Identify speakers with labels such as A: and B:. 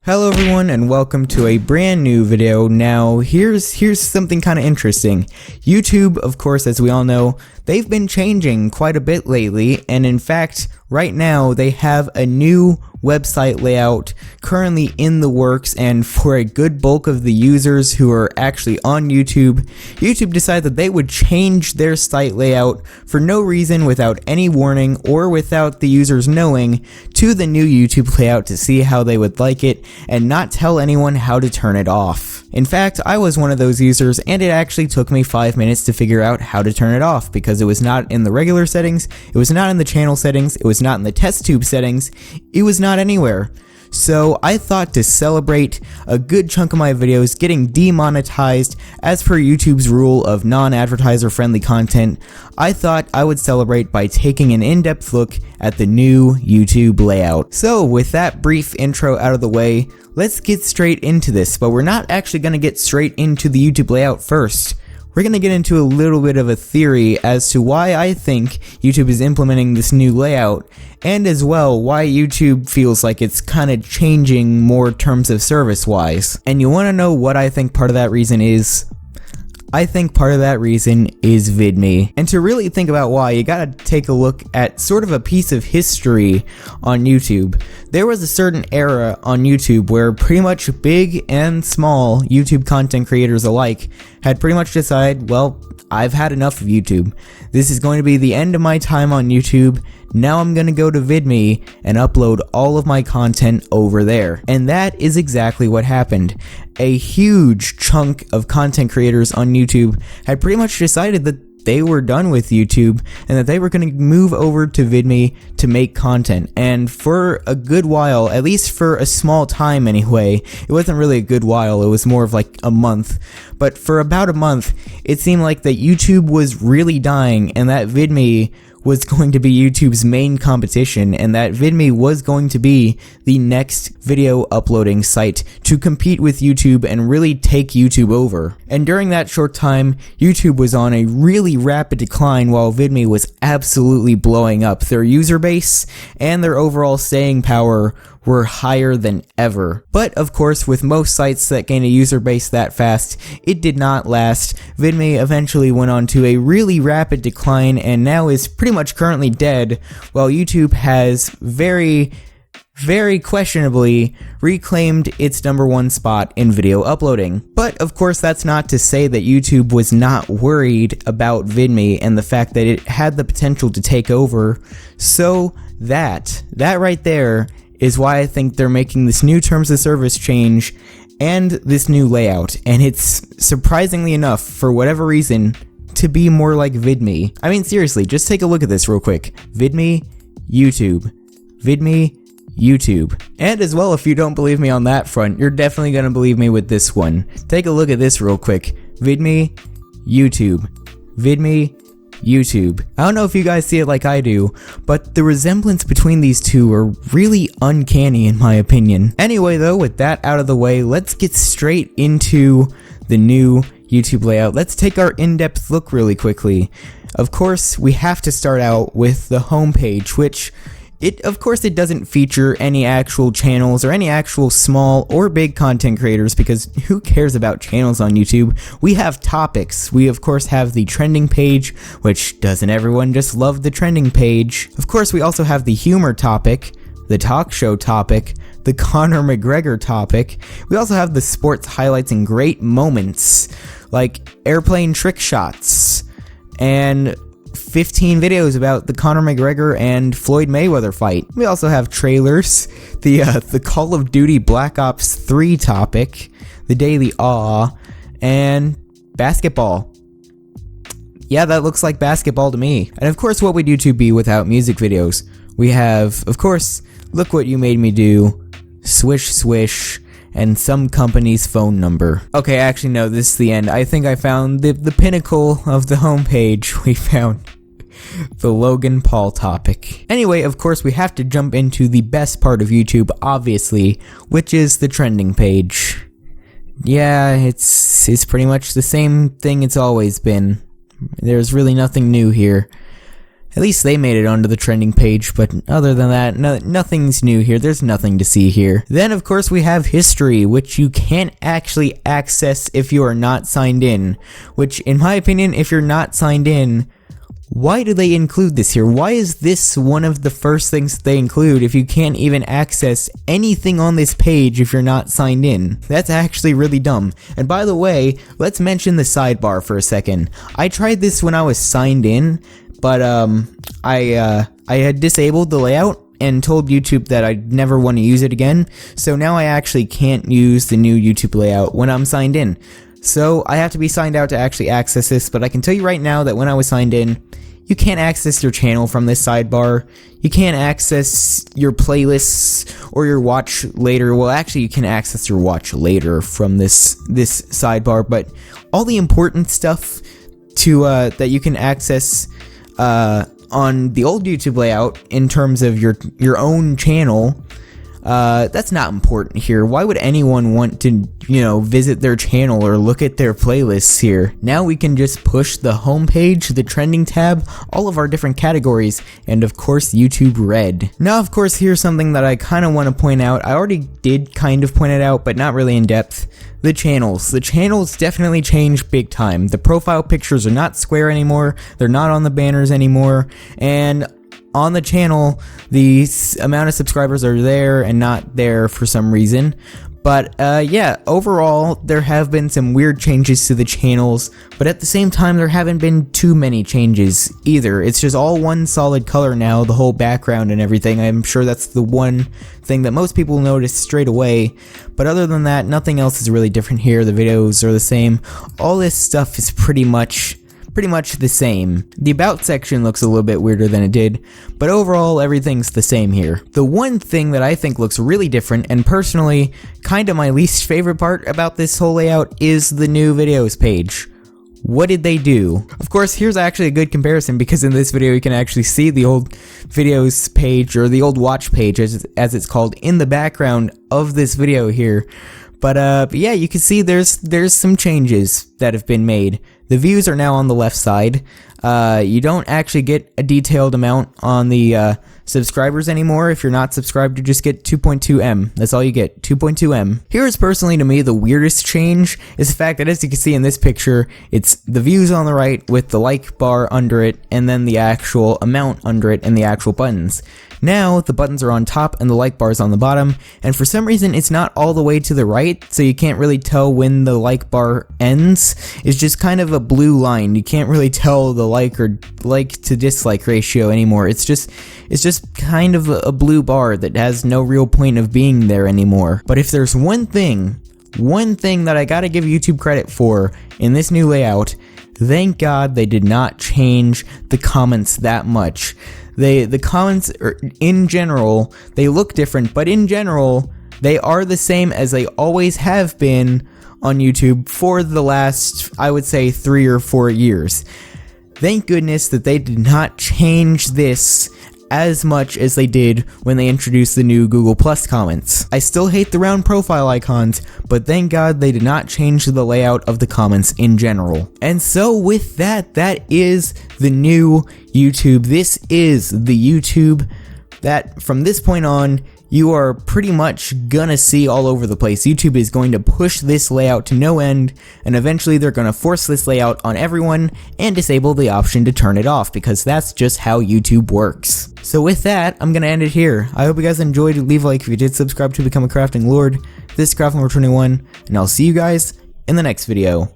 A: Hello everyone and welcome to a brand new video. Now here's something kind of interesting. YouTube, of course, as we all know, they've been changing quite a bit lately, and in fact right now they have a new website layout currently in the works, and for a good bulk of the users who are actually on YouTube decided that they would change their site layout for no reason, without any warning or without the users knowing, to the new YouTube layout to see how they would like it and not tell anyone how to turn it off. In fact, I was one of those users, and it actually took me 5 minutes to figure out how to turn it off because it was not in the regular settings, it was not in the channel settings, it was not in the test tube settings, it was not anywhere. So I thought, to celebrate a good chunk of my videos getting demonetized as per YouTube's rule of non-advertiser friendly content, I thought I would celebrate by taking an in-depth look at the new YouTube layout. So with that brief intro out of the way, let's get straight into this, but we're not actually going to get straight into the YouTube layout first. We're going to get into a little bit of a theory as to why I think YouTube is implementing this new layout, and as well why YouTube feels like it's kind of changing more terms of service wise. And you want to know what I think part of that reason is? I think part of that reason is VidMe. And to really think about why, you gotta take a look at sort of a piece of history on YouTube. There was a certain era on YouTube where pretty much big and small YouTube content creators alike had pretty much decided, well, I've had enough of YouTube. This is going to be the end of my time on YouTube. Now I'm going to go to VidMe and upload all of my content over there. And that is exactly what happened. A huge chunk of content creators on YouTube had pretty much decided that they were done with YouTube and that they were going to move over to VidMe to make content. And for a good while, at least for a small time anyway, it wasn't really a good while, it was more of like a month, but for about a month, it seemed like that YouTube was really dying and that VidMe was going to be YouTube's main competition, and that VidMe was going to be the next video uploading site to compete with YouTube and really take YouTube over. And during that short time, YouTube was on a really rapid decline while VidMe was absolutely blowing up. Their user base and their overall staying power were higher than ever. But of course, with most sites that gain a user base that fast, it did not last. VidMe eventually went on to a really rapid decline and now is pretty much currently dead, while YouTube has very questionably reclaimed its #1 spot in video uploading. But of course, that's not to say that YouTube was not worried about VidMe and the fact that it had the potential to take over. So that right there is why I think they're making this new terms of service change and this new layout, and it's, surprisingly enough, for whatever reason, to be more like VidMe. I mean, seriously, just take a look at this real quick. VidMe, YouTube. VidMe, YouTube. And as well, if you don't believe me on that front, you're definitely gonna believe me with this one. Take a look at this real quick. VidMe, YouTube. VidMe, YouTube. I don't know if you guys see it like I do, but the resemblance between these two are really uncanny in my opinion. Anyway though, with that out of the way, let's get straight into the new YouTube layout. Let's take our in-depth look really quickly. Of course, we have to start out with the homepage, which of course it doesn't feature any actual channels or any actual small or big content creators, because who cares about channels on YouTube? We have topics. We of course have the trending page, which doesn't everyone just love the trending page? Of course, we also have the humor topic, the talk show topic, the Conor McGregor topic. We also have the sports highlights and great moments, like airplane trick shots, and 15 videos about the Conor McGregor and Floyd Mayweather fight. We also have trailers, the Call of Duty Black Ops 3 topic, the Daily Awe, and basketball. Yeah, that looks like basketball to me. And of course, what would YouTube be without music videos? We have, of course, Look What You Made Me Do, Swish Swish, and some company's phone number. Okay, actually no, this is the end. I think I found the pinnacle of the homepage. We found the Logan Paul topic. Anyway, of course, we have to jump into the best part of YouTube, obviously, which is the trending page. Yeah, it's pretty much the same thing it's always been. There's really nothing new here. At least they made it onto the trending page, but other than that, nothing's new here. There's nothing to see here. Then, of course, we have history, which you can't actually access if you are not signed in. Which, in my opinion, if you're not signed in, why do they include this here? Why is this one of the first things they include if you can't even access anything on this page if you're not signed in? That's actually really dumb. And by the way, let's mention the sidebar for a second. I tried this when I was signed in, but I had disabled the layout and told YouTube that I'd never want to use it again, so now I actually can't use the new YouTube layout when I'm signed in. So I have to be signed out to actually access this, but I can tell you right now that when I was signed in, you can't access your channel from this sidebar. You can't access your playlists or your watch later. Well, actually, you can access your watch later from this sidebar, but all the important stuff that you can access on the old YouTube layout in terms of your own channel, that's not important here. Why would anyone want to, visit their channel or look at their playlists here? Now we can just push the homepage, the trending tab, all of our different categories, and of course YouTube Red. Now, of course, here's something that I kind of want to point out. I already did kind of point it out, but not really in depth. The channels. The channels definitely changed big time. The profile pictures are not square anymore. They're not on the banners anymore. And on the channel, the amount of subscribers are there and not there for some reason. But yeah, overall, there have been some weird changes to the channels, but at the same time, there haven't been too many changes either. It's just all one solid color now, the whole background and everything. I'm sure that's the one thing that most people notice straight away. But other than that, nothing else is really different here. The videos are the same. All this stuff is pretty much the same. The about section looks a little bit weirder than it did, but overall everything's the same here. The one thing that I think looks really different, and personally kind of my least favorite part about this whole layout, is the new videos page. What did they do? Of course, here's actually a good comparison, because in this video you can actually see the old videos page, or the old watch page as it's called, in the background of this video here. But yeah, you can see there's some changes that have been made. The views are now on the left side. You don't actually get a detailed amount on the subscribers anymore. If you're not subscribed, you just get 2.2M. That's all you get, 2.2M. Here is personally to me the weirdest change is the fact that, as you can see in this picture, it's the views on the right with the like bar under it, and then the actual amount under it and the actual buttons. Now, the buttons are on top and the like bar is on the bottom, and for some reason it's not all the way to the right, so you can't really tell when the like bar ends. It's just kind of a blue line. You can't really tell the like or like to dislike ratio anymore. It's just kind of a blue bar that has no real point of being there anymore. But if there's one thing that I gotta give YouTube credit for in this new layout, thank God they did not change the comments that much. The comments in general, they look different, but in general, they are the same as they always have been on YouTube for the last, I would say, 3 or 4 years. Thank goodness that they did not change this as much as they did when they introduced the new Google Plus comments. I still hate the round profile icons, but thank God they did not change the layout of the comments in general. And so with that, that is the new YouTube. This is the YouTube that from this point on, you are pretty much gonna see all over the place. YouTube is going to push this layout to no end, and eventually they're gonna force this layout on everyone and disable the option to turn it off, because that's just how YouTube works. So with that, I'm gonna end it here. I hope you guys enjoyed. Leave a like if you did, subscribe to become a crafting lord. This is Crafting Lord 21, and I'll see you guys in the next video.